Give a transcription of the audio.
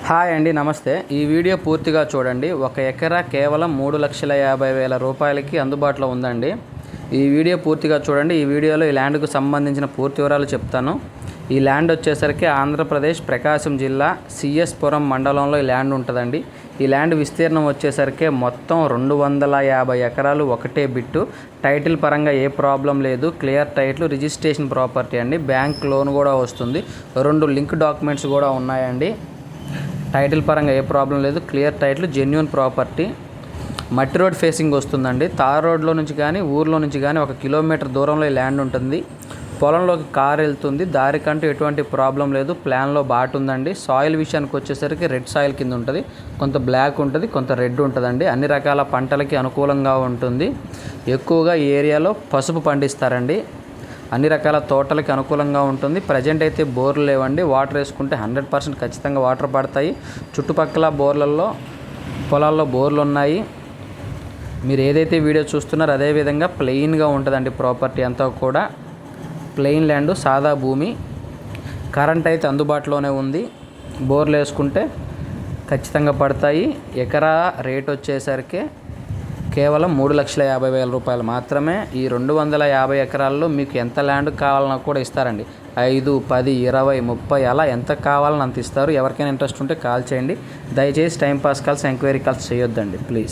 Hi అండి, నమస్తే. ఈ వీడియో పూర్తిగా చూడండి. 1 ఎకరా కేవలం 3,50,000 రూపాయలకి అందుబాటులో ఉందండి. ఈ వీడియో పూర్తిగా చూడండి. ఈ వీడియోలో ఈ ల్యాండ్కు సంబంధించిన పూర్తి వివరాలు చెప్తాను. ఈ ల్యాండ్ వచ్చేసరికి ఆంధ్రప్రదేశ్ ప్రకాశం జిల్లా సిఎస్పురం మండలంలో ఈ ల్యాండ్ ఉంటుందండి. ఈ ల్యాండ్ విస్తీర్ణం వచ్చేసరికి మొత్తం 250 ఎకరాలు, ఒకటే బిట్టు. టైటిల్ పరంగా ఏ ప్రాబ్లం లేదు. క్లియర్ టైటిల్, రిజిస్ట్రేషన్ ప్రాపర్టీ అండి. బ్యాంక్ లోన్ కూడా వస్తుంది. 2 లింక్ డాక్యుమెంట్స్ కూడా ఉన్నాయండి. టైటిల్ పరంగా ఏ ప్రాబ్లం లేదు. Clear title, genuine property. మట్టి రోడ్ ఫేసింగ్ వస్తుందండి. తార్ రోడ్లో నుంచి కానీ ఊర్లో నుంచి కానీ 1 కిలోమీటర్ దూరంలో ఈ ల్యాండ్ ఉంటుంది. పొలంలోకి కార్ వెళ్తుంది. దారికంటూ ఎటువంటి ప్రాబ్లం లేదు. ప్లాన్లో బాట్ ఉందండి. సాయిల్ విషయానికి వచ్చేసరికి రెడ్ సాయిల్ కింద ఉంటుంది. కొంత బ్లాక్ ఉంటుంది, కొంత రెడ్ ఉంటుందండి. అన్ని రకాల పంటలకి అనుకూలంగా ఉంటుంది. ఎక్కువగా ఈ ఏరియాలో పసుపు పండిస్తారండి. అన్ని రకాల తోటలకి అనుకూలంగా ఉంటుంది. ప్రజెంట్ అయితే బోర్లు లేవండి. వాటర్ వేసుకుంటే 100% ఖచ్చితంగా వాటర్ పడతాయి. చుట్టుపక్కల పొలాల్లో బోర్లు ఉన్నాయి. మీరు ఏదైతే వీడియో చూస్తున్నారో అదేవిధంగా ప్లెయిన్గా ఉంటుందండి. ప్రాపర్టీ అంతా కూడా ప్లెయిన్ ల్యాండ్, సాదా భూమి. కరెంట్ అయితే అందుబాటులోనే ఉంది. బోర్లు వేసుకుంటే ఖచ్చితంగా పడతాయి. ఎకరా రేట్ వచ్చేసరికి కేవలం 3,50,000 రూపాయలు మాత్రమే. ఈ 250 ఎకరాల్లో మీకు ఎంత ల్యాండ్ కావాలన్నా కూడా ఇస్తారండి. 5, 10, 20, 30 అలా ఎంత కావాలని అంత ఇస్తారు. ఎవరికైనా ఇంట్రెస్ట్ ఉంటే కాల్ చేయండి. దయచేసి టైంపాస్ కాల్స్, ఎంక్వైరీ కాల్స్ చేయొద్దండి ప్లీజ్.